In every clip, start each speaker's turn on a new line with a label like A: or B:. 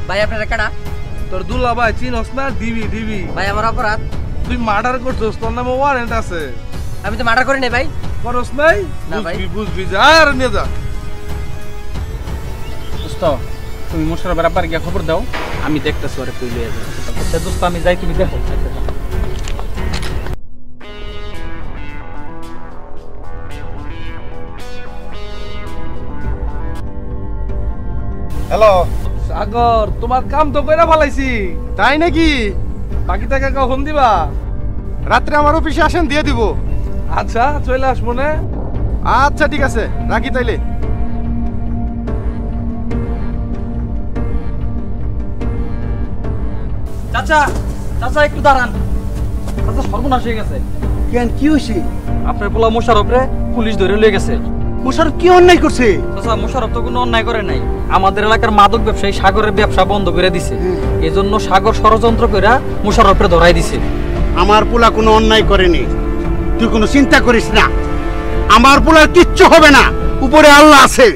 A: ভাই আপনারা কেডা?
B: তোর দুলা ভাই চিনস না? DB DB.
A: ভাই আমার অপরাধ।
B: তুই মার্ডার করছস, তোর নামে ওয়ারেন্ট আছে।
A: আমি তো মার্ডার করি নাই ভাই।
B: করস নাই?
A: না ভাই।
B: বুঝবি যা আর নিয়ে যা।
C: দোস্ত তুমি মোশারফের আব্বার গিয়া খবর দাও, আমি দেখতেছি ওরে কই লইয়া যাই। আচ্ছা দোস্ত আমি যাই, তুমি দেখো।
D: হ্যালো
B: সাগর, তোমার কাম তো কইরা ফলাইছি।
D: তাই নাকি?
B: বাকি টাকা কখন দিবা?
D: রাত্রে আমার অফিসে আসেন, দিয়ে দিব।
B: আচ্ছা চলে আসবো না।
D: আচ্ছা ঠিক আছে, রাখি তাইলে।
C: চাচা চাচা একটু দাঁড়ান। চাচা সর্বনাশ হয়ে গেছে।
E: কেন কি হইছে?
C: আপনার পোলা মোশারফ রে পুলিশ ধরে লয়ে গেছে।
E: মোশারফ কি অন্যায় করছে?
C: চাচা মোশারফ তো কোনো অন্যায় করে নাই, আমাদের এলাকার মাদক ব্যবসায়ী সাগরের ব্যবসা বন্ধ করে দিছে। এজন্য সাগর ষড়যন্ত্র কইরা মোশারফরে ধরাই দিছে।
E: আমার পোলা কোনো অন্যায় করেনি, তুই কোনো চিন্তা করিস না। আমার পোলার কিচ্ছু হবে না, উপরে আল্লাহ আছে।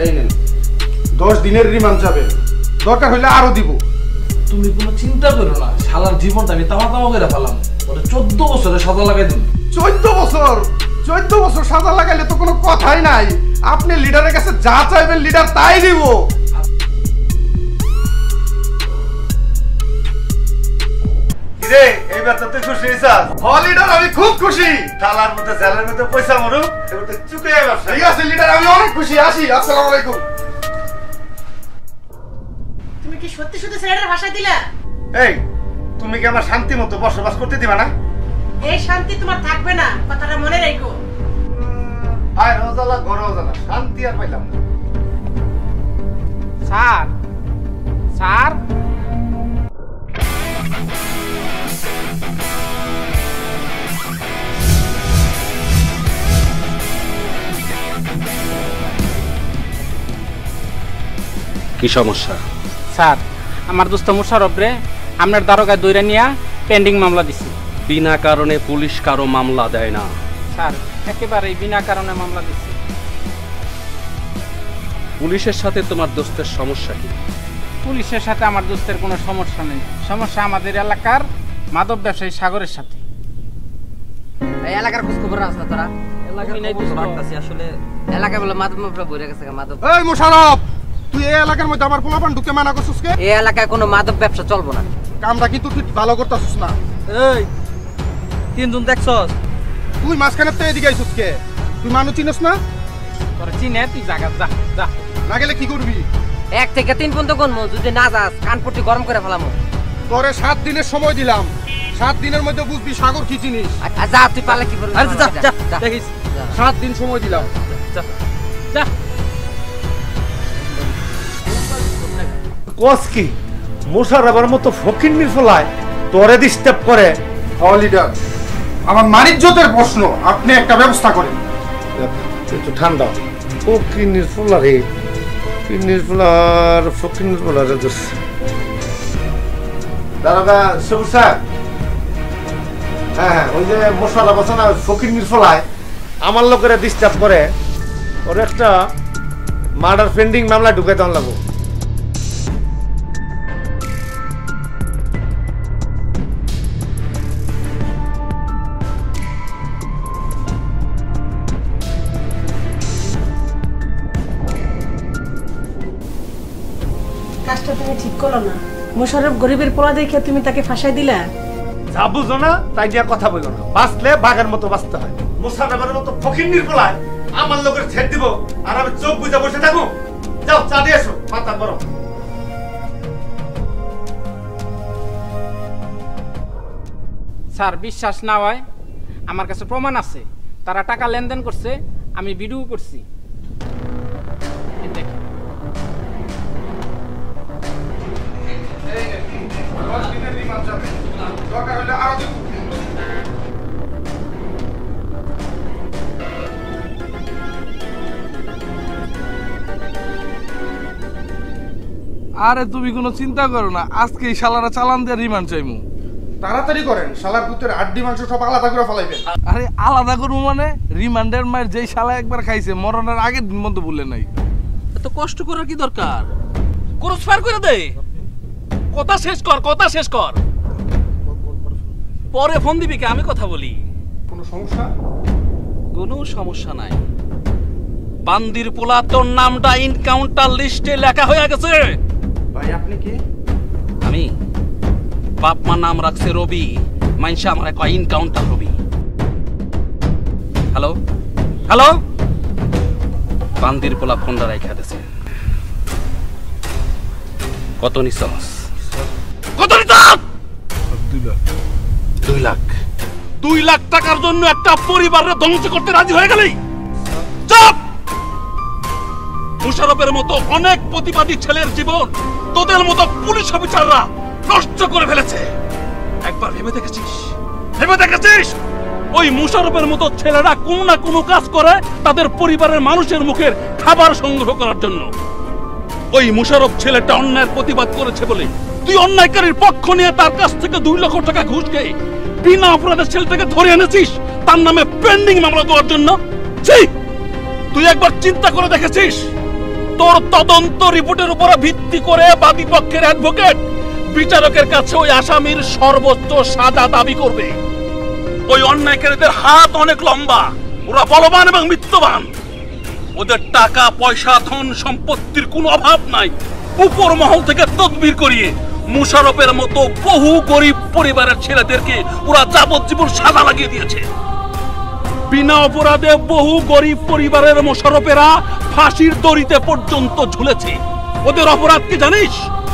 D: এই নেন 10 দিনের রিমান্ড যাবেন, দরকার হইলে আরো দিব।
B: তুমি কোনো চিন্তা করো না, শালার জীবনটা আমি তামা তামা করে ফেলাম। ওটা 14 বছরে সাজা লাগাই দিন।
D: 14 বছর সাজা লাগাইলে তো কোনো কথাই নাই। আপনি লিডারের কাছে যা চাইবেন লিডার তাই দিব।
F: কিরে এইবার তো তুই খুশি হইছস?
D: লিডার আমি খুব খুশি।
F: থালার মধ্যে জেলের মধ্যে পয়সা মরুক, এবার তো চুকে ব্যবসা।
D: ঠিক আছে লিডার, আমি অনেক খুশি। আসি, আসসালামু আলাইকুম।
G: তুমি কি সত্যি সত্যি ছেলেটার ভাষা দিলা?
F: এই তুমি কি আমার শান্তি মতো বসবাস করতে দিবা না?
G: এই শান্তি তোমার থাকবে না, কথাটা মনে রাখো।
F: আয় রোজালা গরোজালা, শান্তি আর পাইলাম না।
C: স্যার স্যার
E: কি সমস্যা?
C: স্যার আমার দোস্ত মোশারফ রে আপনার দারোগায় দইরা নিয়া পেন্ডিং মামলা দিছি।
E: বিনা কারণে পুলিশ কারো মামলা দেয় না।
C: স্যার একেবারেই বিনা কারণে মামলা দিছি।
E: পুলিশের সাথে তোমার দোস্তের সমস্যা কি?
C: পুলিশের সাথে আমার দোস্তের কোনো সমস্যা নেই, সমস্যা আমাদের এলাকার মাদক ব্যবসায়ী সাগরের সাথে।
A: এই এলাকার খোঁজ খবর আছে না তোরা?
C: এলাকার খবর তো রাখতাছি,
A: আসলে এলাকায় বলে মাদক মাফিয়া ভরে গেছে। মাদক
D: এই মোশারফ, তুই এই এলাকার মধ্যে আমার পোলাপান ঢুকে মানা করছিস কে?
A: এই এলাকায় কোনো মাদক ব্যবসা চলবো না।
D: কামটা কিন্তু তুই ভালো করতেছিস না।
C: এই তিনজন দেখছস?
D: তুই মাঝখানে তো এদিকে আইছিস কে? তুই মানুষ চিনিস না?
C: তোরা চিনে তুই জায়গা যা যা।
D: না গেলে কি করবি?
A: 1 থেকে 3 পর্যন্ত গুনমু, যদি না যাস কানপট্টি গরম করে ফেলামু।
D: তোরে 7 দিনের সময় দিলাম, 7 দিনের মধ্যে বুঝবি সাগর কি জিনিস।
A: যা তুই পারলে কি করবি?
C: আরে যা যা দেখিস।
D: 7 দিন সময় দিলাম।
C: যা যা।
F: কোস কি মোশারফের মতো ফকিন্নির ফলায় তোরে ডিস্টার্ব করে?
D: লিডার, আমার মানিজ্যতের প্রশ্ন, আপনি একটা ব্যবস্থা করেন।
F: একটু ঠান্ডা। ফকিন্নির ফলারে কিন্নির ফলার ফকিন্নির ফলারে দোষ। দারোগা সবুজ স্যার, হ্যাঁ ওই যে মোশারফ আছে না, ফকিন্নির ফলায় আমার লোকেরা ডিস্টার্ব করে, ওর একটা মার্ডার পেন্ডিং মামলা ঢুকে দেওয়া লাগবো।
G: কাজটা তুমি ঠিক করো না। মোশাররফ গরিবের পোলা দেখে তুমি তাকে ফাঁসাই দিলা।
F: যা বুঝো না তাই নিয়ে কথা বলো না, বাঁচলে বাঘের মতো বাঁচতে হয়। মোশাররফের মতো ফকিন্নির ফলায় আমার লোকের ছেড়ে দিব আর আমি চোখ বুঝে বসে থাকবো? যাও চা দিয়ে এসো, মাথা গরম।
C: স্যার বিশ্বাস না হয় আমার কাছে প্রমাণ আছে, তারা টাকা লেনদেন করছে, আমি ভিডিও করছি। এই দেখেন।
D: দরকার হলে আরো দিব।
B: আরে তুমি কোনো চিন্তা করো না, আজকে এই শালারা চালান দিয়ে রিমান্ড চাইমু।
D: তাড়াতাড়ি করেন, শালার পুতের আড্ডি মাংস সব আলাদা করে ফেলাইবেন।
B: আরে আলাদা করবো মানে? রিমান্ডের মায়ের যেই শালা একবার খাইছে মরণের আগের দিন মতো বললে নাই।
H: এত কষ্ট করার কি দরকার? ক্রস ফায়ার করে দে। কথা শেষ কর, কথা শেষ কর, পরে ফোন দিবি কে? আমি কথা বলি।
D: কোনো সমস্যা?
H: কোনো সমস্যা নাই। বান্দির পোলা, তোর নামটা ইনকাউন্টার লিস্টে লেখা হয়ে গেছে।
D: ভাই আপনি কি?
H: আমি বাপ মা নাম রাখছে রবি, মাইনসা আমার কয় ইনকাউন্টার রবি। হ্যালো হ্যালো, বান্দির পোলা ফোনটা রেখে দিছে। কত নিছস? কত নিছস? 2 লাখ। 2 লাখ টাকার জন্য একটা পরিবারের ধ্বংস করতে রাজি হয়ে গেলি? চুপ! মুশারফের মতো অনেক প্রতিবাদী ছেলের জীবন তোদের মতো পুলিশ অফিসাররা নষ্ট করে ফেলেছে। একবার ভেবে দেখেছিস? ভেবে দেখেছিস ওই মুশারফের মতো ছেলেরা কোনো না কোনো কাজ করে তাদের পরিবারের মানুষের মুখের খাবার সংগ্রহ করার জন্য? ওই মুশারফ ছেলেটা অন্যায়ের প্রতিবাদ করেছে বলে তুই অন্যায়কারীর পক্ষ নিয়ে তার কাছ থেকে 2 লক্ষ টাকা ঘুষ খেয়ে বিনা অপরাধের ছেলেটাকে ধরে এনেছিস তার নামে পেন্ডিং মামলা দেওয়ার জন্য? তুই একবার চিন্তা করে দেখেছিস তোর তদন্ত রিপোর্টের উপর ভিত্তি করে বাদী পক্ষের অ্যাডভোকেট বিচারকের কাছে ওই আসামির সর্বোচ্চ সাজা দাবি করবে? ওই অন্যায়কারীদের হাত অনেক লম্বা, ওরা বলবান এবং মিথ্যবান। ওদের টাকা পয়সা ধন সম্পত্তির কোনো অভাব নাই। উপর মহল থেকে তদবির করিয়ে মুশারফের মতো বহু গরিব পরিবারের ছেলেদেরকে ওরা যাবজ্জীবন সাজা লাগিয়ে দিয়েছে। বিনা অপরাধে বহু গরিব পরিবারের মুশারফেরা ফাঁসির দড়িতে পর্যন্ত ঝুলেছে। ওদের অপরাধ কি জানিস?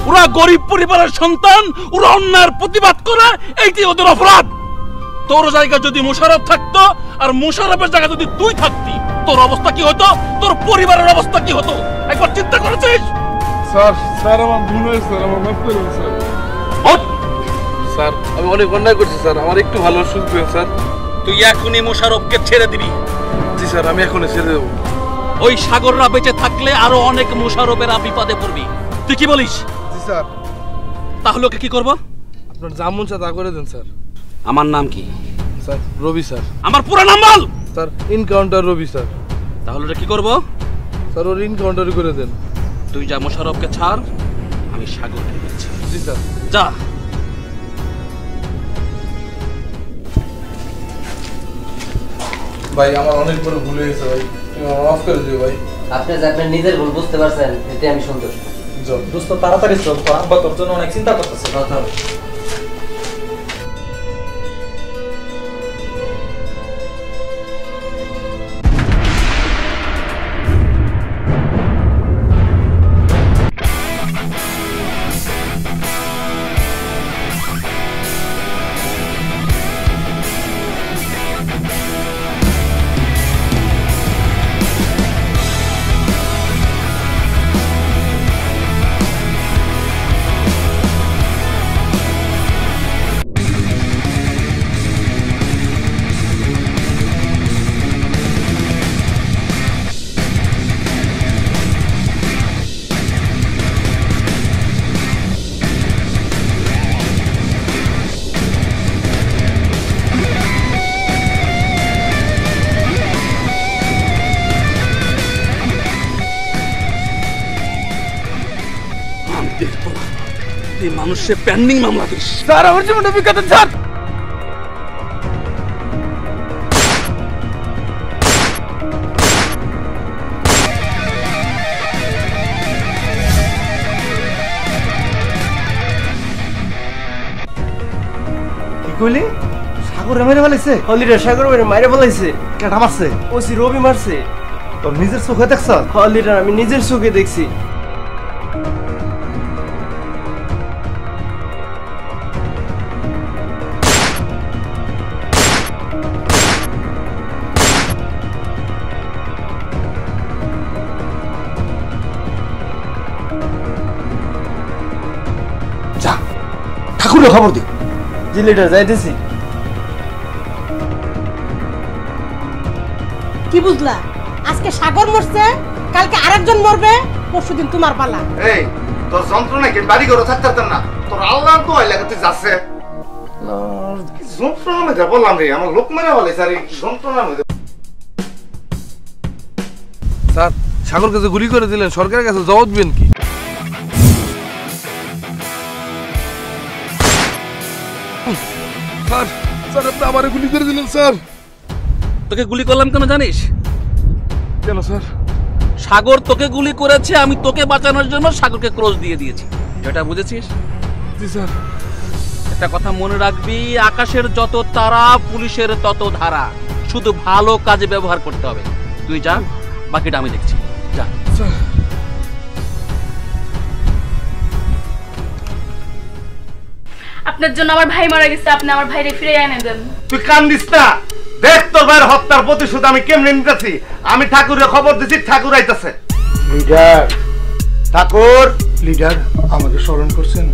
H: ওরা গরিব পরিবারের সন্তান, ওরা অন্যায়ের প্রতিবাদ করে, এইটি ওদের অপরাধ। তোর জায়গায় যদি মুশারফ থাকতো আর মুশারফের জায়গায় যদি তুই থাকতি, তোর অবস্থা কি হতো? তোর পরিবারের অবস্থা কি হতো? একবার চিন্তা করেছিস?
B: স্যার স্যার আমার ভুল হয়েছে স্যার, আমার মাফ করে দিন স্যার। স্যার আমি অনেক অন্যায় করছি স্যার, আমার একটু ভালো সুযোগ দিন স্যার।
H: তুই এখনই মুশারফকে ছেড়ে দিবি?
B: জি স্যার আমি এখনই ছেড়ে দেবো।
H: ওই সাগররা বেঁচে থাকলে আরো অনেক মুশারফেরা বিপদে পড়বি। তুই কি বলিস?
B: জি স্যার।
H: তাহলে ওকে কি করব?
B: আপনার জামুন চা তা করে দেন স্যার।
H: আমার নাম কি?
B: স্যার রবি স্যার।
H: আমার পুরো নাম বল।
B: স্যার ইনকাউন্টার রবি স্যার।
H: তাহলে ওটা কি করব?
B: স্যার ওর ইনকাউন্টারই করে দেন।
H: তুই যা মুশারফকে ছাড়, আমি সাগরকে দিচ্ছি।
B: জি স্যার।
H: যা।
B: ভাই আমার অনেক বড় ভুল হয়েছে ভাই, তুমি আমার মাফ করে দিও ভাই।
A: আপনি যে আপনার নিজের ভুল বুঝতে পারছেন এতে আমি সন্তুষ্ট।
I: দোস্ত তাড়াতাড়ি চল, তোর আব্বা তোর জন্য অনেক চিন্তা করতেছে।
H: মানুষের পেন্ডিং মামলা দিস।
B: স্যার আমার জীবনটা বিখ্যাত স্যার।
I: কি কইলি? সাগরে মেরে ফেলাইছে?
A: হলিডে সাগর মাইরে ফেলাইছে।
I: কেটা মারছে?
A: ওসি রবি মারছে।
I: তোর নিজের চোখে দেখছ?
A: হলিডে আমি নিজের চোখে দেখছি।
E: ঠাকুরের খবর দি।
A: জি লিডার যাইতেছি।
G: কি বুঝলা? আজকে সাগর মরছে, কালকে আরেকজন মরবে, পরশুদিন তোমার পালা।
D: এই
F: তোর যন্ত্রণা কি বাড়ি ঘরে থাকতে পারতাম না? তোর আল্লাহ তো এলাকা তুই যাচ্ছে যন্ত্রণার মধ্যে বললাম রে, আমার লোক মেরে বলে স্যার, এই যন্ত্রণার মধ্যে।
B: স্যার সাগরকে যে গুলি করে দিলেন সরকারের কাছে জবাব দিবেন কি? স্যার স্যার আপনি আমারে গুলি করে দিলেন স্যার।
H: তোকে গুলি করলাম কেন জানিস?
B: কেন স্যার?
H: সাগর তোকে গুলি করেছে, আমি তোকে বাঁচানোর জন্য সাগরকে ক্রস দিয়ে দিয়েছি। এটা বুঝেছিস?
B: জি স্যার।
H: একটা কথা মনে রাখবি, আকাশের যত তারা পুলিশের তত ধারা, শুধু ভালো কাজে ব্যবহার করতে হবে। তুই যা, বাকিটা আমি দেখছি। যা
B: স্যার।
J: আপনার জন্য আমার ভাই মারা গেছে, আপনি আমার ভাইরে ফিরে এনে দেন।
F: তুই কান্দিস না, দেখ তোর ভাইয়ের হত্যার প্রতিশোধ আমি কেমনে নিতেছি। আমি ঠাকুরের খবর দিছি, ঠাকুর আইতাছে।
E: লিডার,
F: ঠাকুর
E: লিডার আমাকে স্মরণ করছেন?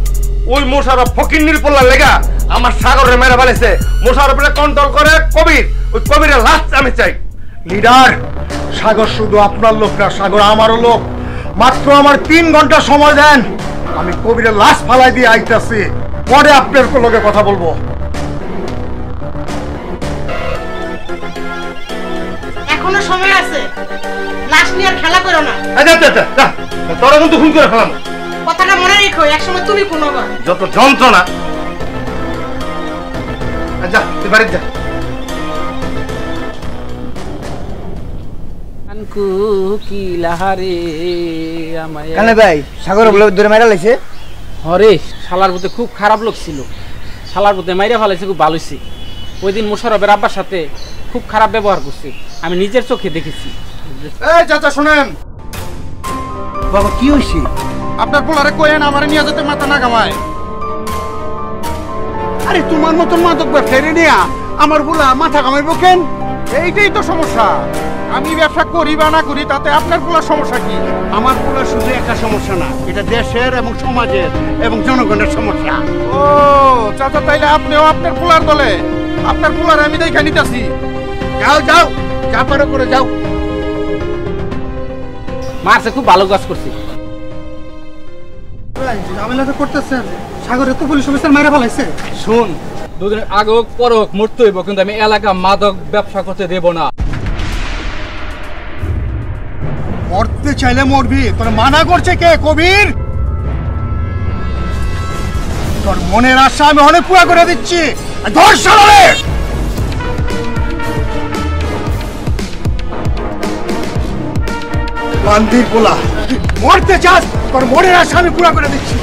F: ওই মোশারফ ফকিন্নির পোল্লার লেগা আমার সাগরের মেরে ফেলেছে। মোশারফের কন্ট্রোল করে কবির, ওই কবিরের লাশ আমি চাই।
E: লিডার, সাগর শুধু আপনার লোক না, সাগর আমারও লোক। মাত্র আমার 3 ঘন্টা সময় দেন, আমি কবিরের লাশ ফালাই দিয়ে আইতাছি, পরে আপনার লগে কথা বলবো।
G: এখনো সময় আছে, লাশ নিয়ে আর খেলা করো না।
F: তোরা কিন্তু খুন করে ফেলাম।
G: কথাটা মনে রেখো, একসময় তুমি খুন হবে।
F: যত যন্ত্রণা। যা তুই বাড়ি যা।
C: কানে
A: ভাই সাগর বলে ধরে মারা লাইছে।
C: হরে শালার প্রতি খুব খারাপ লোক ছিল, শালার প্রতি মাইরা ফেলাইছে, খুব ভালো হয়েছে। ওই দিন মোশারফের আব্বার সাথে খুব খারাপ ব্যবহার করছে, আমি নিজের চোখে দেখেছি।
E: এই চাচা শুনেন। বাবা কি হইছে? আপনার পোলারে কইেন আমারে নিয়ে যেতে মাথা না কামায়। আরে তোমার মতন মাদক ব্যবসায়ী নিয়া আমার পোলা মাথা কামাইবো কেন? এইটাই তো সমস্যা। আমি ব্যবসা করি বা না করি তাতে আপনার পোলার সমস্যা কি? আমার পোলার শুধু একটা সমস্যা না, এটা দেশের এবং সমাজের এবং জনগণের সমস্যা। ও চাচা, তাইলে আপনিও আপনার পোলার দলে? আপনার পোলার আমি দেখে নিতেছি। যাও যাও, যা পারো করে যাও।
C: মারছে, খুব ভালো কাজ করছি।
E: ঝামেলা তো করতেছেন, সাগরে তো পুলিশ অফিসার মেরে ফেলাইছে।
I: শুন, দুদিন আগে হোক পরে হোক মরতে হইব, কিন্তু আমি এলাকা মাদক ব্যবসা করতে দেব না।
E: মরতে চাইলে মরবি, তোর মানা করছে কে? কবির, তোর মনের আশা আমি অনেক পুরা করে দিচ্ছি। ধর শালারে। বান্দির পোলা, মরতে চাস? তোর মনের আশা আমি পুরা করে দিচ্ছি।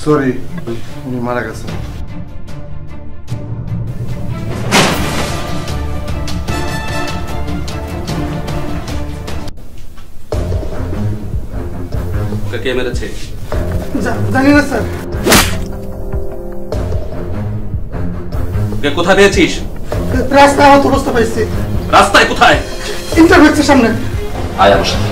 F: সরি, উনি মারা গেছেন।
H: কে মেরেছে?
E: জানি না স্যার।
H: কোথায় পেয়েছিস?
E: রাস্তায় আহত অবস্থা পাইছি।
H: রাস্তায় কোথায়?
E: ইন্টারভিউর সামনে।
H: আয় আমার সাথে।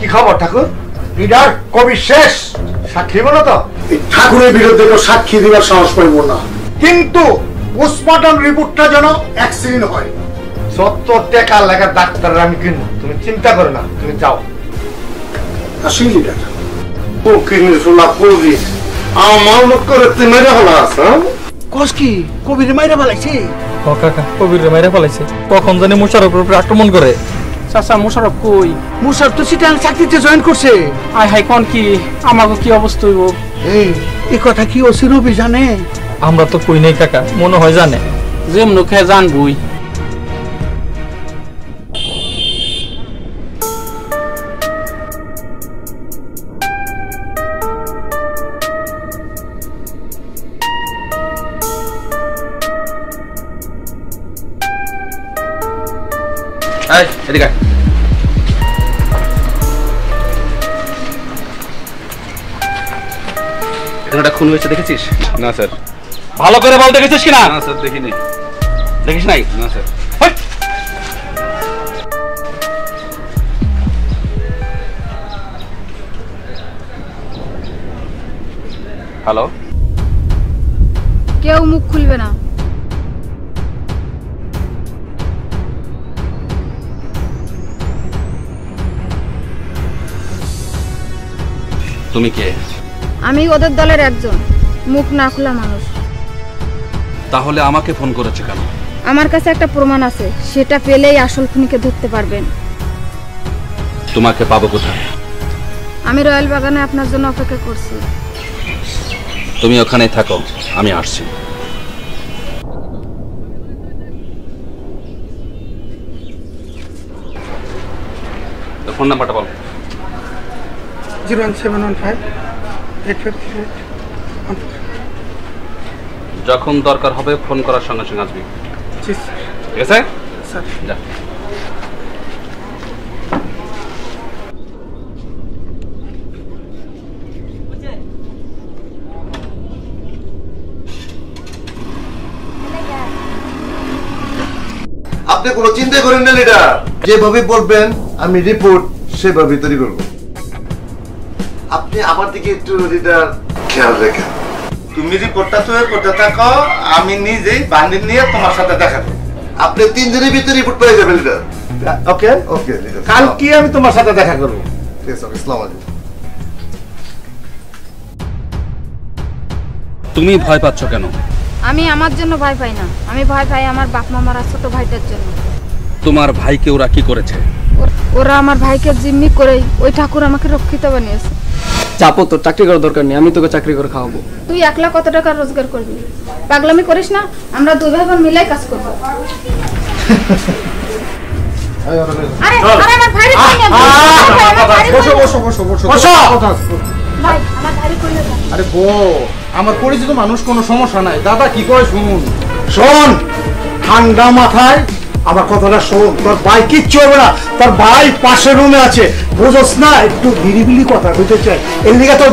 F: কি খবর ঠাকুর? লিডার কবি শেষ, সাক্ষী বলো তো? ঠাকুরের বিরুদ্ধে তো সাক্ষী দিবার সাহস পাইব না, কিন্তু পোস্টমর্টম রিপোর্টটা যেন অ্যাক্সিডেন্ট হয়। যত টাকা লাগা ডাক্তার আমি কিনবো, তুমি চিন্তা করো না, তুমি যাও। আসি লিডার ও কিনে সোলা করবি আমার লোক করে তুমি মেরে হলা আছে।
E: কস কি কবির মাইরা ফেলাইছে?
I: ও কাকা কবির মাইরা ফেলাইছে, কখন জানি মোশাররফের উপর আক্রমণ করে।
C: চাচা মোশাররফ কই?
E: মুশারফ তো সিটাং চাকরিতে জয়েন করছে।
C: আয় হাই কোন কি আমাকে কি অবস্থা হইব?
E: এই কথা কি ওসি রবি জানে?
I: আমরা তো কই নাই কাকা, মনে হয় জানে।
C: যেমন খেয়ে জানবই।
B: এদিকে এখানে খুন হয়েছে দেখেছিস?
H: না স্যার।
B: ভালো করে বল, দেখেছিস কিনা?
H: না স্যার দেখিনি।
B: দেখিস নাই?
H: না স্যার।
B: হ্যালো,
J: কেউ মুখ খুলবে না।
B: তুমি কে?
J: আমি ওদের দলের একজন মুখ না খোলা মানুষ।
B: তাহলে আমাকে ফোন করেছে কেন?
J: আমার কাছে একটা প্রমাণ আছে, সেটা পেলেই আসল খুনিকে ধরতে পারবেন।
B: তোমাকে পাবো কোথায়?
J: আমি রয়্যাল বাগানে আপনার জন্য অপেক্ষা করছি।
B: তুমি ওখানেই থাকো, আমি আসছি। তো ফোন নাম্বারটা বল।
E: 01715
B: যখন দরকার হবে ফোন করার সঙ্গে সঙ্গে আসবি, ঠিক আছে স্যার? যা।
F: আপনি কোনো চিন্তা করেন না লিডার, যেভাবে বলবেন আমি রিপোর্ট সেভাবে তৈরি করব। আপনি আমার দিকে একটু লিডার খেয়াল রেখেন। তুমি রিপোর্টটা তৈরি করতে থাকো, আমি নিজেই বান্ডিল নিয়ে তোমার সাথে দেখা করব। আপনি 3 দিনের ভিতরে রিপোর্ট পেয়ে যাবেন লিডার। ওকে ওকে লিডার, কালকে আমি তোমার সাথে দেখা করব। ঠিক আছে, আসসালামু আলাইকুম।
B: তুমি ভয় পাচ্ছ কেন?
J: আমি আমার জন্য ভয় পাই না, আমি ভয় পাই আমার বাপ মামার আর ছোট ভাইটার জন্য।
B: তোমার ভাইকে ওরা কি করেছে?
J: ওরা আমার ভাইকে জিম্মি করে ওই ঠাকুর আমাকে রক্ষিত বানিয়েছে।
A: চাপো, তোর চাকরি করার দরকার নেই, আমি তোকে চাকরি করে খাওয়াবো।
J: তুই একলা কত টাকা রোজগার করবি? পাগলামি করিস না, আমরা দুই ভাই বোন মিলাই কাজ করব। আরে আরে আমার ভাইরে কই নিয়ে বসো বসো বসো বসো বসো। ভাই আমার ভাইরে কই নিয়ে?
E: আরে গো, আমার পরিচিত মানুষ, কোনো সমস্যা নাই। দাদা কি কয় শুনুন।
F: শোন, ঠান্ডা মাথায় আমার কথাটা শোন। তোর ভাই কিচ্ছু হবে না, তোর ভাই পাশের রুমে আছে, বুঝোস না? একটু নিরিবিলি কথা বলতে চাই, এর লিগে তোর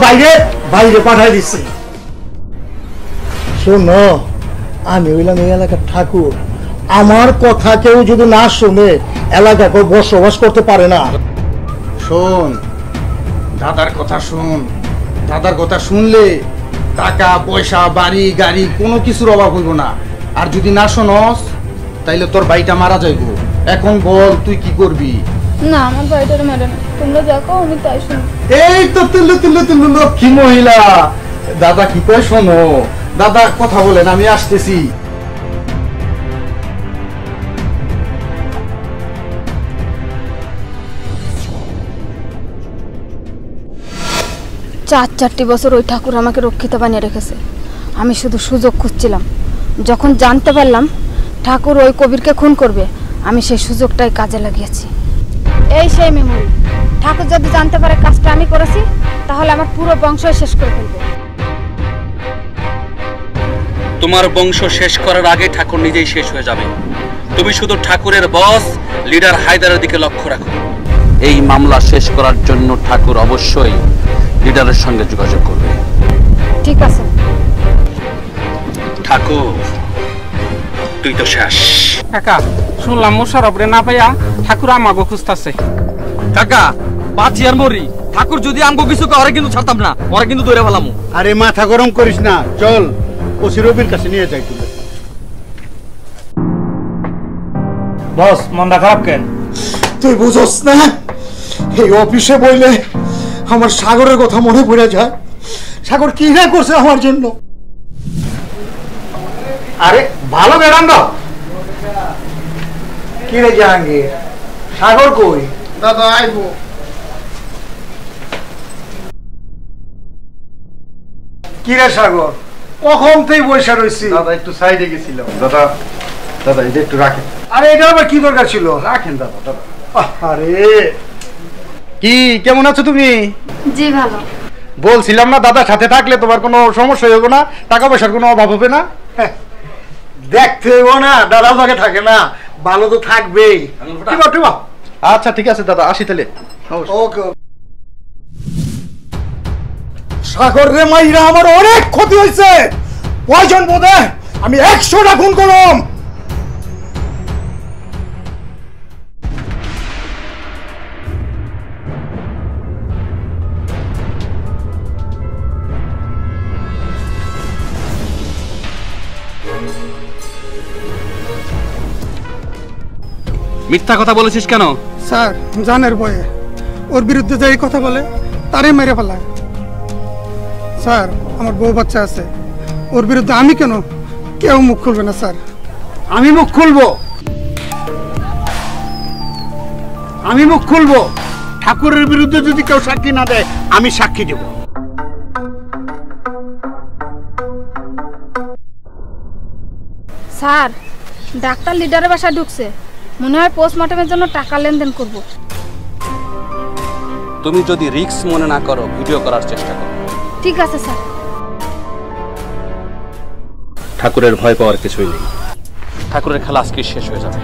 F: বাইরে পাঠাই দিচ্ছি। শোন, আমি হইলাম এই এলাকার ঠাকুর, আমার কথা কেউ যদি না শুনে এলাকা কেউ বসবাস করতে পারে না।
E: শোন, দাদার কথা শুন। দাদার কথা শুনলে টাকা পয়সা বাড়ি গাড়ি কোনো কিছুর অভাব হইব না। আর যদি না শোনস তাইলে তোর ভাইটা মারা যাইব। এখন বল তুই কি করবি?
J: না, আমার ভাইটারে মেরে না, তোমরা দেখো আমি তাই শুনি।
E: এই তো তুল্লু তুল্লু তুল্লু লক্ষ্মী মহিলা। দাদা কি কয় শোনো, দাদা কথা বলেন, আমি আসতেছি।
J: চারটি বছর ওই ঠাকুর আমাকে রক্ষিত বানিয়ে রেখেছে। আমি শুধু সুযোগ খুঁজছিলাম। যখন জানতে পারলাম ঠাকুর ওই কবিরকে খুন করবে, আমি সেই সুযোগটাই কাজে লাগিয়েছি। এই সেই মেমোরি। ঠাকুর যদি জানতে পারে কাজটা আমি করেছি, তাহলে আমার পুরো বংশ শেষ করে ফেলবে।
B: তোমার বংশ শেষ করার আগে ঠাকুর নিজেই শেষ হয়ে যাবে। তুমি শুধু ঠাকুরের বস লিডার হায়দারের দিকে লক্ষ্য রাখো। এই মামলা শেষ করার জন্য ঠাকুর অবশ্যই লিডারের সঙ্গে যোগাযোগ করবে।
J: ঠিক আছে।
B: ঠাকুর তুই তো শেষ।
C: কাকা শুনলাম মোশাররফ রে না পাইয়া ঠাকুর আমাকে খুঁজতাছে।
I: কাকা বাঁচি আর মরি, ঠাকুর যদি আমগো কিছু করে কিন্তু ছাড়তাম না, ওরা কিন্তু ধরে ফেলামু।
E: আরে মাথা গরম করিস না, চল ওসি রবির কাছে নিয়ে যাই তুই।
K: বস মনটা খারাপ কেন?
F: তুই বুঝোস না, এই অফিসে বইলে আমার সাগরের কথা মনে পড়ে যায়। সাগর কি না করছে আমার জন্য। আরে ভালো ম্যাডাম না কি রে জাহাঙ্গীর, সাগর কই?
D: দাদা আইবো।
F: কি রে সাগর, কখন তুই বসে রয়েছি?
D: দাদা একটু সাইডে গেছিল। দাদা দাদা এটা একটু রাখেন।
F: আরে এটা আবার কি দরকার ছিল?
D: রাখেন দাদা। দাদা
F: আরে
D: কি কেমন আছো তুমি?
J: জি ভালো।
D: বলছিলাম না দাদা সাথে থাকলে তোমার কোনো সমস্যা হবে না, টাকা পয়সার কোনো অভাব হবে না।
F: দেখতে হইব না, দাদা ভাগে থাকে না, ভালো তো থাকবেই।
D: আচ্ছা ঠিক আছে দাদা, আসি তাহলে।
F: ওকে। সাগর রে মাইরা আমার অনেক ক্ষতি হয়েছে, প্রয়োজন বোধে আমি 100টা খুন করলাম।
B: মিথ্যা কথা বলেছিস কেন?
L: স্যার জানের ভয়ে ওর বিরুদ্ধে যাই কথা বলে তারে মেরে ফেলায়। স্যার আমার বউ বাচ্চা আছে, ওর বিরুদ্ধে আমি কেন, কেউ মুখ খুলবে না স্যার।
F: আমি মুখ খুলবো, আমি মুখ খুলবো।
E: ঠাকুরের বিরুদ্ধে যদি কেউ সাক্ষী না দেয় আমি সাক্ষী দেব।
J: স্যার ডাক্তার লিডারের বাসায় ঢুকছে, মনে হয় পোস্টমর্টমের জন্য টাকা লেনদেন করব।
B: তুমি যদি রিস্ক মনে না করো, ভিডিও করার চেষ্টা করো।
J: ঠিক আছে স্যার।
B: ঠাকুরের ভয় পাওয়ার কিছুই নেই, ঠাকুরের খেলা আজকে শেষ হয়ে যাবে।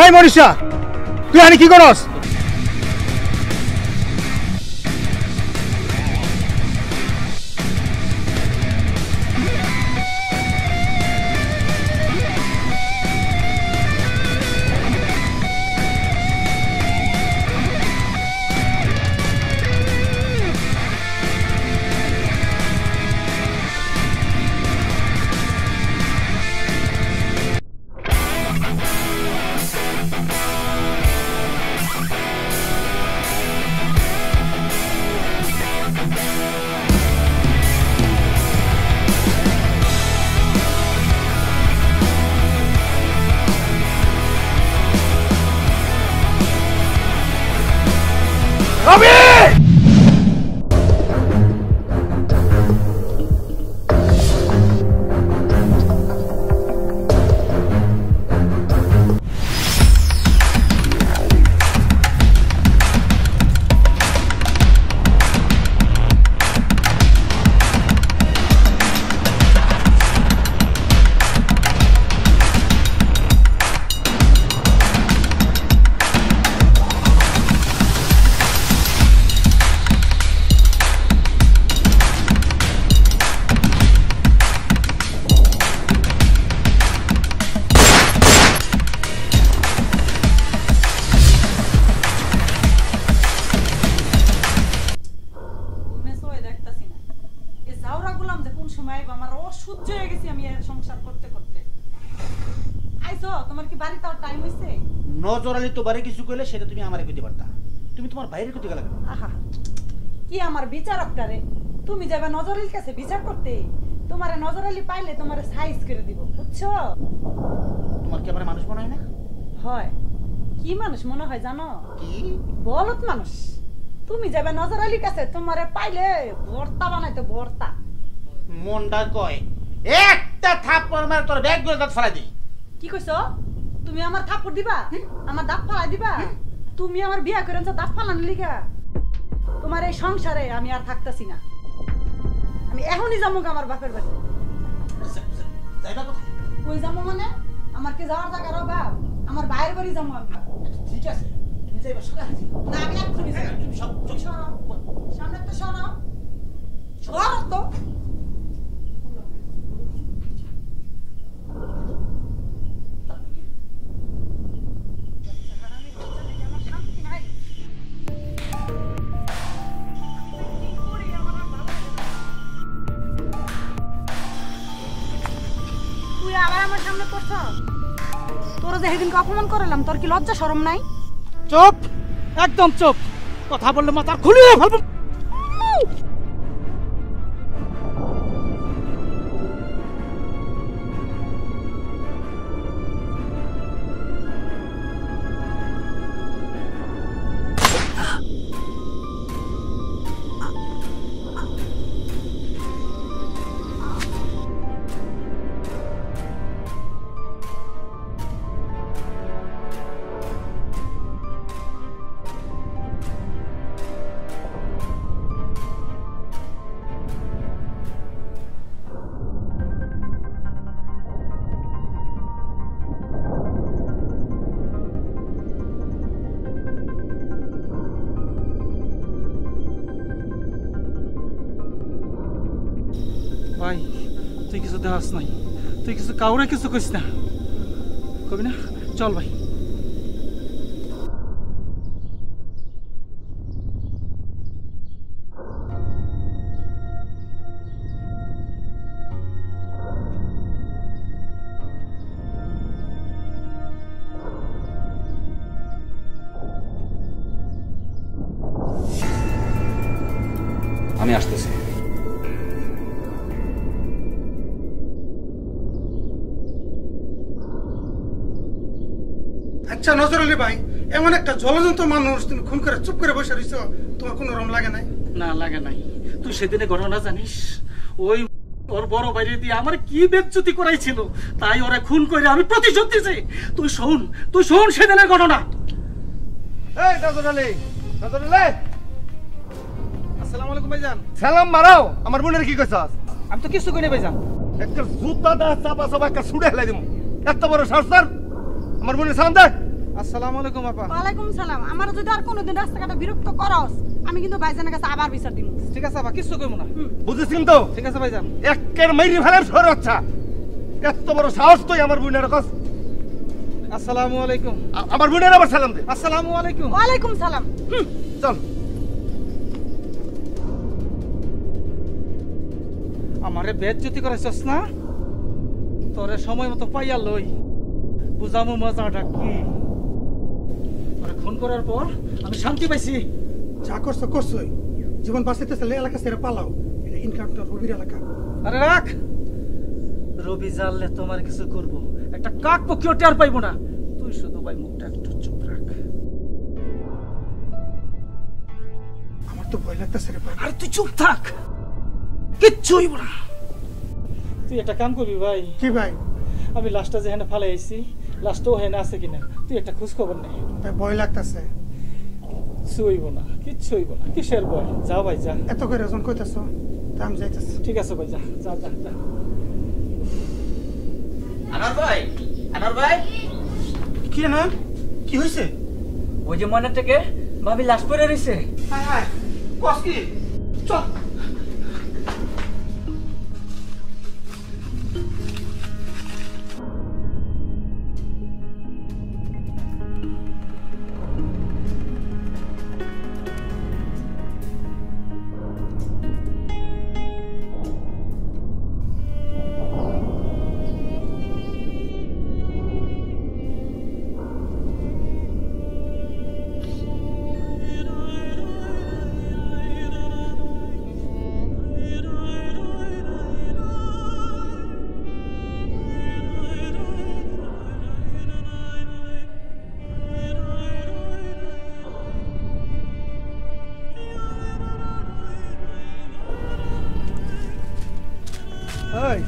F: এই মনীষা, তুই আনি কি করস?
E: নজর আলী তোবারে কিছু কইলে সেটা তুমি আমারে কইতে পারতা, তুমি তোমার বাইরে কইতে গেলা কেন?
M: আহা কি আমার বিচারকটারে, তুমি যাবে নজর আলীর কাছে বিচার করতে, তোমারে নজর আলী পাইলে তোমারে সাইজ করে দিব, বুঝছো?
E: তোমার কি আমার মানুষ মনে হয় না?
M: হয়। কি মানুষ মনে হয় জানো?
E: কি?
M: বলত মানুষ। তুমি যাবে নজর আলীর কাছে, তোমারে পাইলে ভর্তা বানাইতে, ভর্তা।
E: মনটা কয় একটা থাপ্পড় মার তোর ব্যাগ গুলো দাঁত ফেলাই দিই।
M: কি কইছো? তুমি আমার থাপ্পড় দিবা, আমার দাঁত ফালাই দিবা? তুমি আমার বিয়া করেছ দাঁত ফালানোর লিগা? তোমার এই সংসারে আমি আর থাকতেছি না, আমি এখনই যাবো আমার বাপের বাড়ি।
E: যাইবা কোথায়?
M: কই যাবো মানে? আমার কি যাওয়ার জায়গার অভাব? আমার বাইরের বাড়ি যাবো আমি।
E: ঠিক আছে তুমি যাইবা সরে আসি
M: না আমি এক্ষুনি যাই।
E: তুমি সব
M: সরো, সামনে তো সরো, সরো তো। তুই আবার আমার সামনে পড়ছ? তোরা যে সেদিনকে অপমান করলাম, তোর কি লজ্জা শরম নাই?
E: চুপ একদম চুপ কথা বললে মাথা খুলিয়ে ফেলবো ভাই তুই কিছু দেখাস নাই তুই কিছু কাউরে কিছু কইস না কবি না চল ভাই
B: আমি আসতেছি।
L: আচ্ছা নজর আলী ভাই, এমন একটা জলজন্ত মানুষ তুমি খুন করে চুপ করে বসে রইছো, তোমার কোনো রকম লাগে নাই?
E: না লাগে নাই তুই সেদিনে ঘটনা জানিস ওই ওর বড় বাইরে দিয়ে আমার কি বেজ্জতি করাইছিল তাই ওরে খুন করে আমি প্রতিশোধ দিয়েছি তুই শোন সেদিনের ঘটনা
D: এই নজর আলী, নজর আলী,
E: আসসালামু আলাইকুম ভাইজান।
D: সালাম মারাও। আমার বোনের কি কইছাস?
E: আমি তো কিছু কইনি ভাইজান।
D: একটা জুতা দা চাপা চাপা একটা ছুড়ে হেলাই দিমু। এত বড় সাহস! আমার বোনের সালাম দে।
E: আসসালামু আলাইকুম আপা।
M: ওয়ালাইকুম সালাম। আমার যদি আর কোনোদিন রাস্তাঘাটে বিরক্ত করস, আমি কিন্তু ভাইজানের কাছে আবার বিচার দিব।
E: ঠিক আছে আপা, কিছু কইব না।
D: বুঝেছিস তো?
E: ঠিক আছে ভাইজান।
D: একের মাইরি ফেলার সর আচ্ছা। এত বড় সাহস তুই আমার বোনের কাছে?
E: আসসালামু আলাইকুম।
D: আমার বোনের আবার সালাম দে।
E: আসসালামু আলাইকুম।
M: ওয়ালাইকুম সালাম।
D: চল।
E: আমারে বেজ্জতি করাইছস না? তোরে সময় মতো পাইয়া লই বুঝামু মজাটা কি। তোরে খুন করার পর আমি শান্তি পাইছি।
L: যা করছো করছোই, জীবন বাঁচাইতে চাইলে এলাকা ছেড়ে পালাও। এটা ইনকাউন্টার রবির এলাকা।
E: আরে রাখ, রবি জানলে তোমার কিছু করব, একটা কাক পক্ষীও টের পাইব না। তুই শুধু ভাই মুখটা একটু চুপ রাখ।
L: আমার তো ভয় লাগতেছে রে ভাই।
E: আরে তুই চুপ থাক, কিচ্ছু হইব না। তুই একটা কাম করবি ভাই।
L: কি ভাই?
E: আমি লাশটা যেখানে ফালাই আইছি, লাশটাও হেনে আছে কিনা তুই একটা খোঁজ খবর নেই।
L: ভাই ভয় লাগতেছে।
E: কিচ্ছু হইব না, কিচ্ছু হইব না। কিসের ভয়? যাও ভাই যা।
L: এত করে ওজন কইতাছো, তা আমি যাইতাছি।
E: ঠিক আছে ভাই, যা যা যা যা।
A: আনার ভাই
E: কি না কি হয়েছে?
A: ওই যে মনে থেকে ভাবি লাশ পড়ে রইছে।
E: হায় হায়, কস কি? চল।
D: এই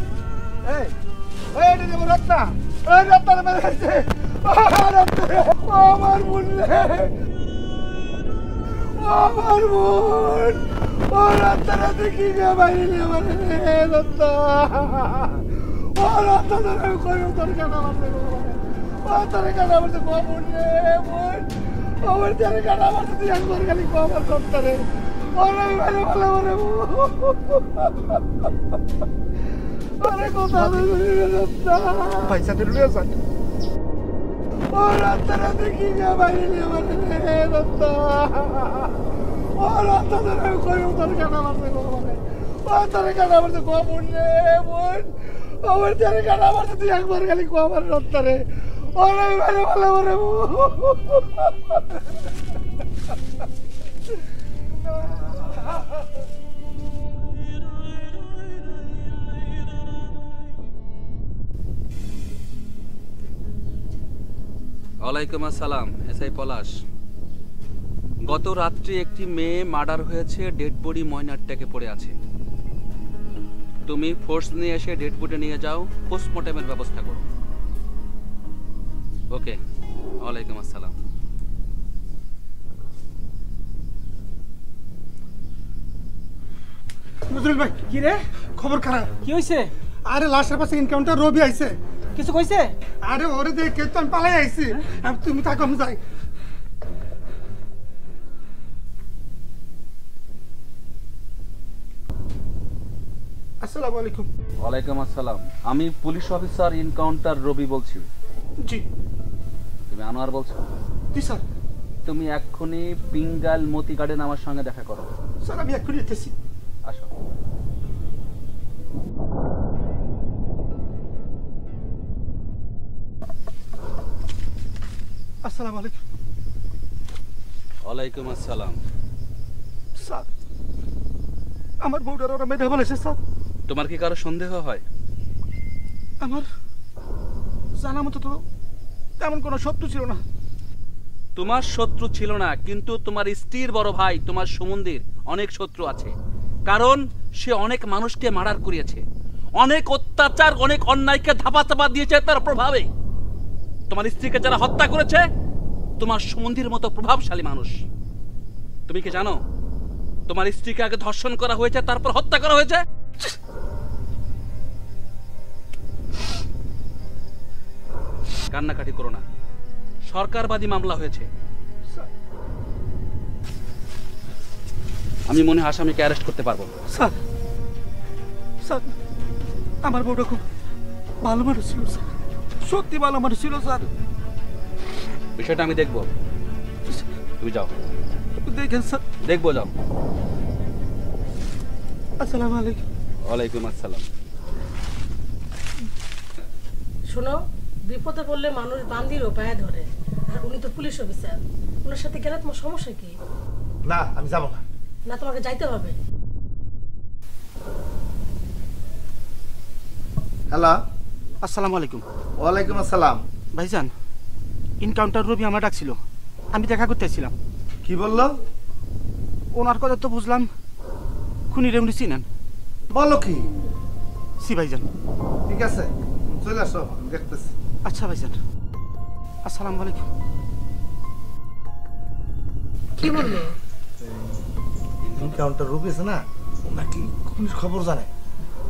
D: এই এই এটা যে রত্না, এই রত্না মেরে গেছে। আমার বোন রে, আমার বোন, ও রত্না দেখি যে বাইরে আমার রত্না,
B: ওয়ালাইকুম আসসালাম, এসআই পলাশ। গত রাত্রে একটি মেয়ে মার্ডার হয়েছে, ডেড বডি ময়নারটাকে পড়ে আছে। তুমি ফোর্স নিয়ে এসে ডেড বডি নিয়ে যাও, পোস্টমর্টমের ব্যবস্থা করো। ওকে, ওয়ালাইকুম আসসালাম।
L: নজরুল ভাই,
C: কি রে?
L: খবর খারাপ।
C: কি হইছে?
L: আরে লাশের পাশে এনকাউন্টার রবি আইছে।
C: কিছু কইছে?
L: আরে ওরে দেখে তো আমি পালাই আইছি। তুমি থাকো, আমি যাই। আসসালামু আলাইকুম।
B: ওয়ালাইকুম আসসালাম। আমি পুলিশ অফিসার এনকাউন্টার রবি বলছি।
L: জি।
B: তুমি আনোয়ার বলছো?
L: জি স্যার।
B: তুমি এক্ষুনি পিঙ্গাল মতি গার্ডেন আমার সঙ্গে দেখা করো।
L: স্যার আমি এক্ষুনি যেতেছি।
B: আসো।
L: আসসালামু আলাইকুম।
B: ওয়ালাইকুম আসসালাম।
L: স্যার আমার বউটার ওরা মেরে ফেলেছে স্যার।
B: তোমার কি কারো সন্দেহ হয়?
L: আমার জানা মতো তো তেমন কোনো শত্রু ছিল না।
B: তোমার শত্রু ছিল না, কিন্তু তোমার স্ত্রীর বড় ভাই তোমার সুমন্দির অনেক শত্রু আছে। কারণ সে অনেক মানুষকে মার্ডার করিয়েছে, অনেক অত্যাচার, অনেক অন্যায়কে ধাপা চাপা দিয়েছে তার প্রভাবে। তোমার স্ত্রীকে যারা হত্যা করেছে তোমার সুমন্দির মতো প্রভাবশালী মানুষ। তুমি কি জানো তোমার স্ত্রীকে আগে ধর্ষণ করা হয়েছে, তারপর হত্যা করা হয়েছে? কান্নাকাটি করো না, সরকারবাদী মামলা হয়েছে। আমি মনে হয় আসামিকে অ্যারেস্ট করতে পারবো।
L: স্যার স্যার আমার বউটা খুব ভালো মানুষ ছিল স্যার, সত্যি ভালো মানুষ ছিল স্যার।
B: বিষয়টা আমি দেখবো, তুমি যাও।
L: দেখেন স্যার।
B: দেখবো, যাও।
L: আসসালামু আলাইকুম।
B: ওয়ালাইকুম আসসালাম।
G: শোনো, বিপদে পড়লে মানুষ বান্দিরও পায়ে ধরে, আর উনি তো পুলিশ অফিসার, ওনার সাথে গেলে তোমার সমস্যা কি?
F: না আমি যাবো না।
G: না, তোমাকে যাইতে হবে।
F: হ্যালো,
E: আসসালামু আলাইকুম।
F: ওয়ালাইকুম আসসালাম।
E: ভাইজান, এনকাউন্টার রবি আমার ডাকছিল, আমি দেখা করতে এসেছিলাম।
F: কি বললো?
E: ওনার কথা তো বুঝলাম খুনিরে উনি চিনেন।
F: বলো কি?
E: সি ভাইজান।
F: ঠিক আছে, চলে আসো, দেখতেছি।
E: আচ্ছা ভাইজান, আসসালামু আলাইকুম।
G: কি বললো?
F: এনকাউন্টার রবি আছে না, নাকি পুলিশ খবর জানে।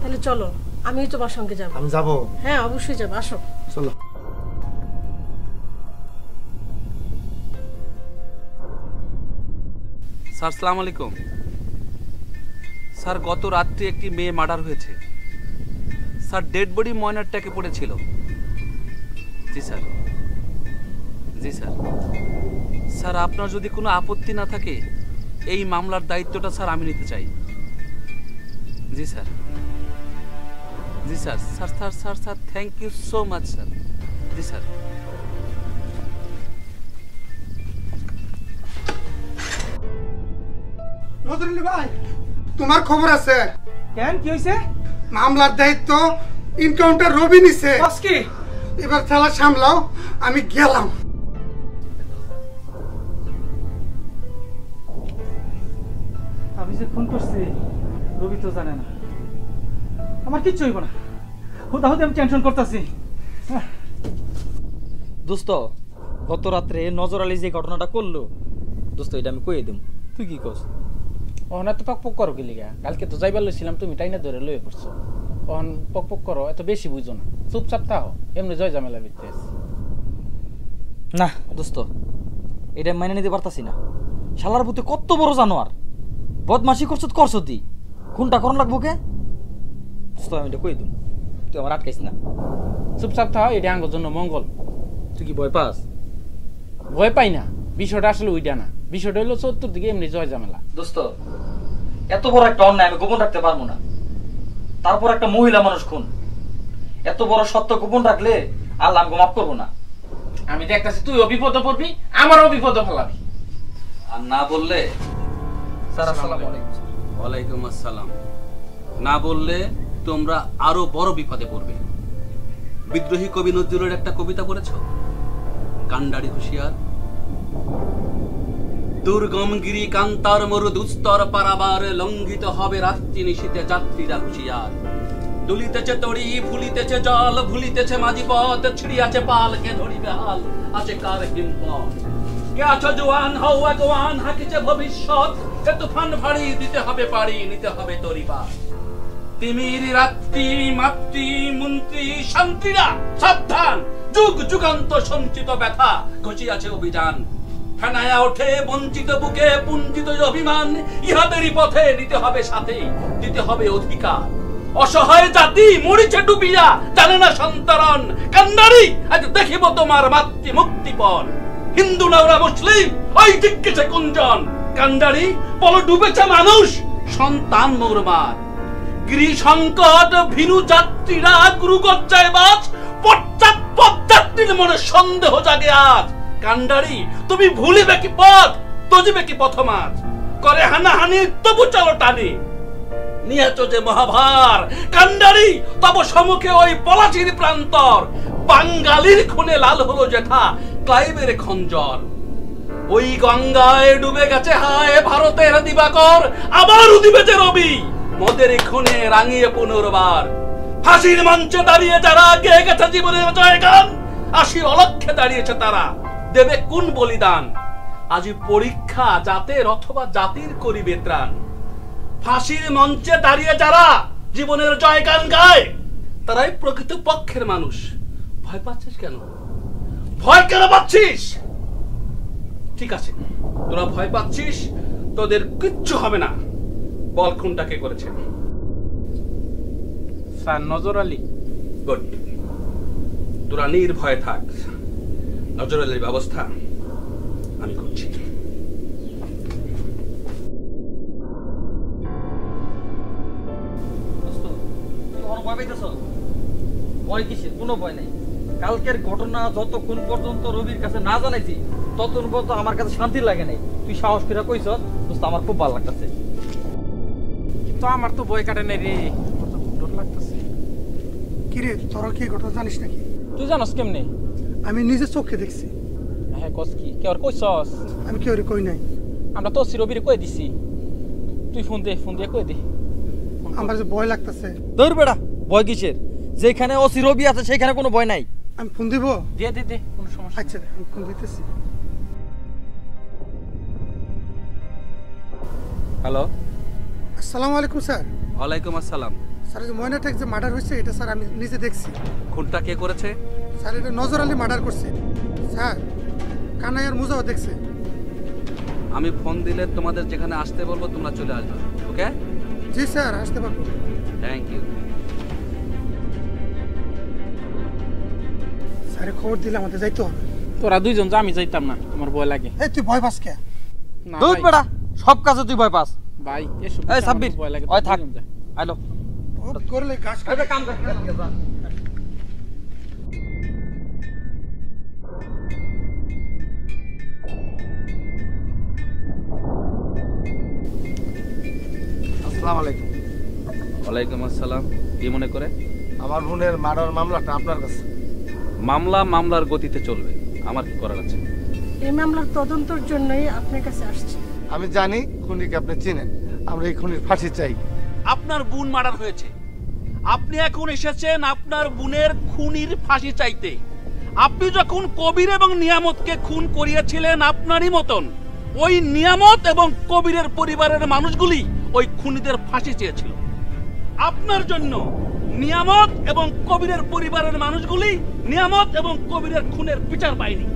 G: তাহলে চলো, আমিও তোমার সঙ্গে যাবো।
F: আমি যাবো?
G: হ্যাঁ অবশ্যই যাবো, আসো।
F: চলো।
B: স্যার আসসালামু আলাইকুম। স্যার গত রাত্রে একটি মেয়ে মার্ডার হয়েছে। স্যার ডেড বডি ময়নারটাকে পড়েছিল। জি স্যার। জি স্যার। স্যার আপনার যদি কোনো আপত্তি না থাকে এই মামলার দায়িত্বটা স্যার আমি নিতে চাই। জি স্যার। জি sir. Sir sir sir sir thank you so much sir. জি স্যার।
L: নজরুল ভাই, তোমার খবর আছে?
C: কেন, কি হইছে?
L: মামলার দায়িত্ব এনকাউন্টার রবি নিছে।
C: কি
L: এবার খেলা সামলাও, আমি গেলাম।
C: আমি যে ফোন করছি রবি তো জানে না, আমার কিচ্ছু হইব না। হুদা হুদা আমি টেনশন করতেছি।
N: দোস্ত, গত রাত্রে নজর আলী যে ঘটনাটা করলো দোস্ত, এটা আমি কইয়ে দিম, তুই কি কস?
C: ওনা তো পাক পক করো কি লিগা? কালকে তো যাইবার লইছিলাম, তুমি টাইনা ধরে লয়ে পড়ছো। অন পক পক করো, এত বেশি বুঝো না, চুপচাপ থাও, এমনি জয় ঝামেলা ভিতরে আছি।
N: না দোস্ত, এটা মেনে নিতে পারতাছি না। শালার পুতে কত বড় জানোয়ার, বদমাশি করছো তুই, কোনটা করন লাগবো কে? দোস্ত আমি এটা কই দিম, তুই আমার আটকাইস না।
C: চুপচাপ থাও, এটা আঙ্গর জন্য মঙ্গল।
N: তুই কি ভয় পাস?
C: ভয় পাই না, বিষয়টা আসলে ওইটা না, বিষয়টা হলো চতুর্দিকে এমনি জয় ঝামেলা।
N: দোস্ত এত বড় একটা অন্যায় আমি গোপন রাখতে পারবো না, তারপর একটা মহিলা মানুষ খুন, এত বড় সত্য গোপন রাখলে আল্লাহ আমাকে মাফ করবো না।
C: আমি দেখতেছি তুইও বিপদে পড়বি, আমারও বিপদে ফেলাবি।
B: আর না বললে
N: স্যার আসসালামু আলাইকুম।
B: ওয়ালাইকুম আসসালাম। না বললে তোমরা আরো বড় বিপদে পড়বে। বিদ্রোহী কবি নজরুলের একটা কবিতা পড়েছ, কান্ডারি হুঁশিয়ার। দুর্গম গিরি কান্তার মরু দুস্তর পারাবার, লঙ্ঘিত হবে রাত্রি নিশীতে যাত্রীরা হুঁশিয়ার। দুলিতেছে তড়ি, ভুলিতেছে জল, ভুলিতেছে মাঝি পথ, ছিড়িয়াছে পাল, কে ধরিবে হাল, আছে কার হিম্মত। কে আছো জোয়ান, হও আগুয়ান, হাকিছে ভবিষ্যৎ, এ তুফান ভারী, দিতে হবে পারি, নিতে হবে তরিবার। তিমির রাত্রি মাতৃ মন্ত্রী শান্তিরা সাবধান, যুগ যুগান্ত সঞ্চিত ব্যথা ঘুচিয়াছে অভিযান। ফেনায়া ওঠে বঞ্চিত বুকে পুঞ্জিত অভিমান, ইহাদেরই পথে নিতে হবে সাথে, দিতে হবে অধিকার। অসহায় জাতি মরিছে ডুবিয়া, জানে না সন্তরণ, কান্নারি আজ দেখিব তোমার মাতৃ মুক্তিপণ। হিন্দু না ওরা মুসলিম, ওই জিজ্ঞেসে কুঞ্জন, কান্ডারি বলো ডুবেছে মানুষ, সন্তান মোরমার। গৃহ সংকট ভীরু যাত্রীরা গুরুগজ্জায় বাজ, পশ্চাৎপদ যাত্রীর মনে সন্দেহ জাগে আজ। কান্ডারি তুমি ভুলিবে কি পথ, তজিবে কি পথমাজ, করে হানাহানি তবু চলো টানে, নিয়েছ যে মহাভার। কান্ডারি তব সম্মুখে ওই পলাশির প্রান্তর, বাঙালির খুনে লাল হলো যেথা ক্লাইবের খঞ্জর। ওই গঙ্গায় ডুবে গেছে হায় ভারতের দিবাকর, আবার উদিবে যে রবি মোদের খুনে রাঙিয়ে পুনর্বার। ফাঁসির মঞ্চে দাঁড়িয়ে যারা গেয়ে গেছে জীবনের জয়গান, আশি অলক্ষে দাঁড়িয়েছে তারা, দেবে কোন বলিদান। আজি পরীক্ষা জাতের অথবা জাতির করিবে ত্রাণ। ফাঁসির মঞ্চে দাঁড়িয়ে যারা জীবনের জয়গান গায়, তারাই প্রকৃত পক্ষের মানুষ। ভয় পাচ্ছিস কেন? ভয় কেন পাচ্ছিস? ঠিক আছে, তোরা ভয় পাচ্ছিস, তোদের কিচ্ছু হবে না। বল খুনটা কে করেছে?
C: স্যার নজর আলী।
B: গুড, তোরা নির্ভয়ে থাক, নজর আলীর ব্যবস্থা আমি করছি।
N: ভয় কিসের? কোনো ভয় নাই। কালকের ঘটনা যতক্ষণ পর্যন্ত রবির কাছে না জানাইছি ততক্ষণ পর্যন্ত আমার কাছে শান্তি লাগে নাই। তুই সাহস করে কইছ, দোস্ত আমার খুব ভালো লাগতেছে।
C: কিন্তু আমার তো ভয় কাটে নাই রে, ডর লাগতেছে।
L: কি রে, তোরা কি ঘটনা জানিস নাকি?
C: তুই জানোস কেমনে?
L: আমি নিজে চোখে দেখছি।
C: হ্যাঁ কস কি, কে আর কইছস?
L: আমি কেউ কই নাই।
C: আমরা তো রবিরে কই দিছি, তুই ফোন দিয়ে কই দে।
L: আমার যে ভয় লাগতেছে।
N: তোর বেড়া ভয় কিসের? যেখানে ওসি রবি আছে সেখানে কোনো ভয় নাই।
L: আমি ফোন দিব?
C: দে কোনো সমস্যা।
L: আচ্ছা আমি ফোন দিতেছি।
B: হ্যালো,
L: আসসালামু আলাইকুম স্যার।
B: ওয়ালাইকুম আসসালাম।
L: স্যার যে ময়নাটেক যে মার্ডার হয়েছে এটা স্যার আমি নিজে দেখছি।
B: খুনটা কে করেছে?
L: স্যার এটা নজর আলী মার্ডার করছে। স্যার কানাইয়ার মুজাও দেখছে।
B: আমি ফোন দিলে তোমাদের যেখানে আসতে বলবো তোমরা চলে আসবে, ওকে?
L: জি স্যার, আসতে পারবো।
B: Thank you.
L: স্যার খবর দিলে আমাদের যাইতে হবে।
C: তোরা দুইজন যা, আমি যাইতাম না, আমার ভয় লাগে।
L: এই তুই ভয় পাস কে?
C: না
N: দুধ বেড়া, সব কাজে তুই ভয় পাস
C: ভাই। এসব
N: এই সাব্বির
C: ভয় লাগে।
N: ওই থাক, আইলো
L: ও করলে গাছ কাটে
N: কাম কর।
E: আসসালামু আলাইকুম।
B: ওয়ালাইকুম আসসালাম। কি মনে করে?
E: আমার বোনের মার্ডার মামলাটা আপনার কাছে।
B: মামলার গতিতে চলবে, আমার কি করার আছে?
G: এই মামলার তদন্তের জন্যই আপনার কাছে আসছি।
E: আমি জানি খুনিকে আপনি চিনেন, আমরা এই খুনির ফাঁসি চাই।
H: আপনার বোন মার্ডার হয়েছে, আপনি এখন এসেছেন আপনার বোনের খুনির ফাঁসি চাইতে। আপনি যখন কবির এবং নিয়ামতকে খুন করিয়েছিলেন আপনারই মতন, ওই নিয়ামত এবং কবিরের পরিবারের মানুষগুলি ওই খুনিদের ফাঁসি চেয়েছিল। আপনার জন্য নিয়ামত এবং কবিরের পরিবারের মানুষগুলি নিয়ামত এবং কবিরের খুনের বিচার পায়নি।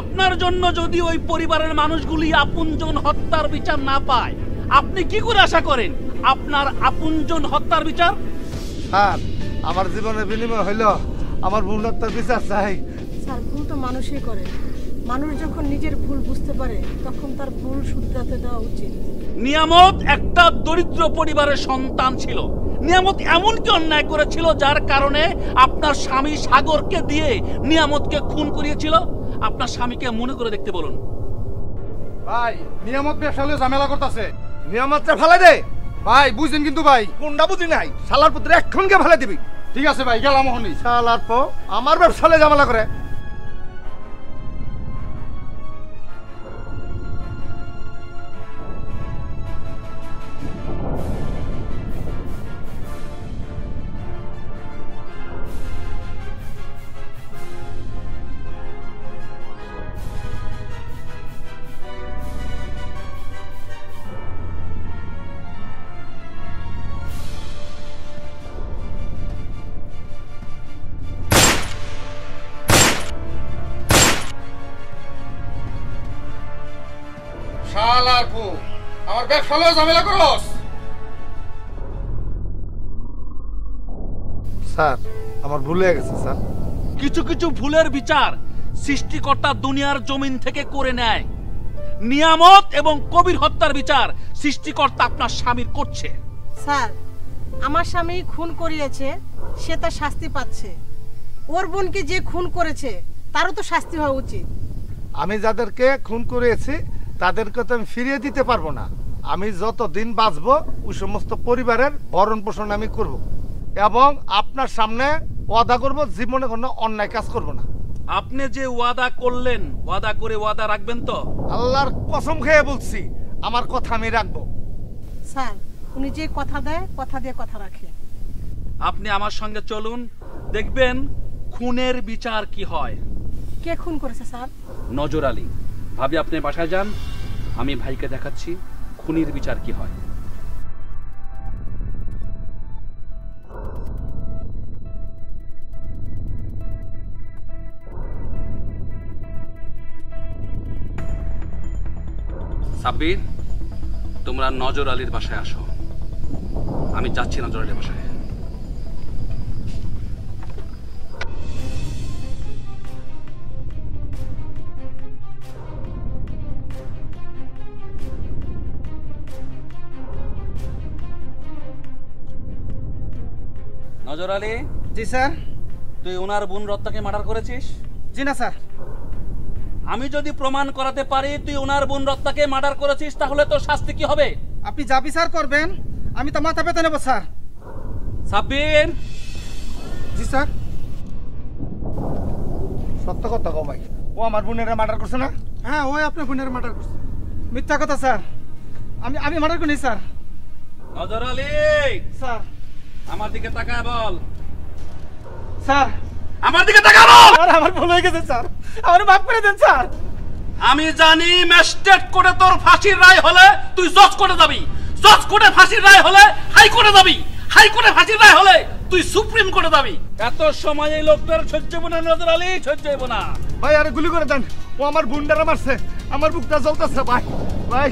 H: আপনার জন্য যদি ওই পরিবারের মানুষগুলি আপনজন হত্যার বিচার না পায়, আপনি কি করে আশা করেন আপনার আপনজন হত্যার বিচার?
F: স্যার, আমার জীবনের বিনিময় হইল আমার ভুল হত্যার বিচার চাই।
G: স্যার, ভুল তো মানুষই করে। মানুষ যখন নিজের ভুল বুঝতে পারে তখন তার ভুল শুধরাতে দেওয়া উচিত।
H: নিয়ামত একটা দরিদ্র পরিবারের সন্তান ছিল। নিয়ামত এমন কি অন্যায় করেছিল যার কারণে আপনার স্বামী সাগরকে দিয়ে নিয়ামতকে খুন করিয়েছিল? আপনার স্বামীকে মনে করে দেখতে বলুন।
D: ভাই, নিয়ামত ব্যবসালে ঝামেলা করতেছে।
F: নিয়ামতটা ফেলে দে
D: ভাই, বুঝছেন কিন্তু ভাই।
F: কোনটা বুঝি নাই, শালার পুত্র এক্ষণকে ফেলে দিবি।
D: ঠিক আছে ভাই, গেলাম হনি।
F: শালার পো আমার ব্যবসালে ঝামেলা করে।
D: শালার পো, আমার ব্যবসালে ঝামেলা করস।
F: স্যার, আমার ভুল হয়ে গেছে স্যার।
H: কিছু কিছু ভুলের বিচার সৃষ্টিকর্তা দুনিয়ার জমিন থেকে করে নেয়। নিয়ামত এবং কবির হত্যার বিচার সৃষ্টিকর্তা আপনার স্বামীর করছে।
G: স্যার, আমার স্বামী খুন করিয়েছে, সে তার শাস্তি পাচ্ছে। ওর বোনকে যে খুন করেছে তারও তো শাস্তি হওয়া উচিত।
F: আমি যাদেরকে খুন করেছি তাদেরকে তো আমি ফিরিয়ে দিতে পারবো না। আমি যতদিন বাঁচবো ওই সমস্ত পরিবারের ভরণ পোষণ আমি করব এবং আপনার সামনে ওয়াদা করব জীবনে কোনো অন্যায় কাজ করব না।
H: আপনি যে ওয়াদা করলেন, ওয়াদা করে ওয়াদা রাখবেন তো?
F: আল্লাহর কসম খেয়ে বলছি, আমার কথা আমি রাখবো।
G: স্যার, উনি যে কথা দেয় কথা দিয়ে কথা রাখে।
H: আপনি আমার সঙ্গে চলুন, দেখবেন খুনের বিচার কি হয়।
G: কে খুন করেছে স্যার?
B: নজর আলী। ভাবি, আপনি বাসায় যান, আমি ভাইকে দেখাচ্ছি খুনির বিচার কি হয়। সাব্বির, তোমরা নজর আলীর বাসায় আসো। আমি যাচ্ছি নজর আলীর বাসায়। নজর আলী।
C: জি স্যার।
B: তুই ওনার বোন রত্নাকে মার্ডার করেছিস?
C: জি না স্যার।
B: আমি যদি প্রমাণ করাতে পারি তুই ওনার বোন রত্নাকে মার্ডার করেছিস, তাহলে তোর শাস্তি কি হবে?
C: আপনি যা বিচার করবেন আমি তো মাথা পেতে নেব স্যার।
B: সাব্বির।
C: জি স্যার।
F: সত্য কথা কও ভাই, ও আমার বোনের মার্ডার করছে না?
C: হ্যাঁ, ওই আপনার বোনের মার্ডার করছে। মিথ্যা কথা স্যার, আমি মার্ডার করিনি স্যার।
B: নজর আলী।
C: স্যার।
B: আমার দিকে তাকায় বল।
C: স্যার।
B: আমার দিকে তাকায় বল।
C: স্যার, আমার ভুল হয়ে গেছে স্যার, আমার মাফ করে দেন স্যার।
B: আমি জানি ম্যাজিস্ট্রেট কোর্টে তোর ফাঁসির রায় হলে তুই জজ কোর্টে যাবি, জজ কোর্টে ফাঁসির রায় হলে হাই কোর্টে যাবি, হাই কোর্টে ফাঁসির রায় হলে তুই সুপ্রিম কোর্টে যাবি। এত সময় এই লোকটার সহ্য হইব না নজর আলী, সহ্য হইব না।
F: ভাই, আরে গুলি করে দেন, ও আমার বোনটারে মারছে, আমার বুকটা জ্বলতেছে ভাই। ভাই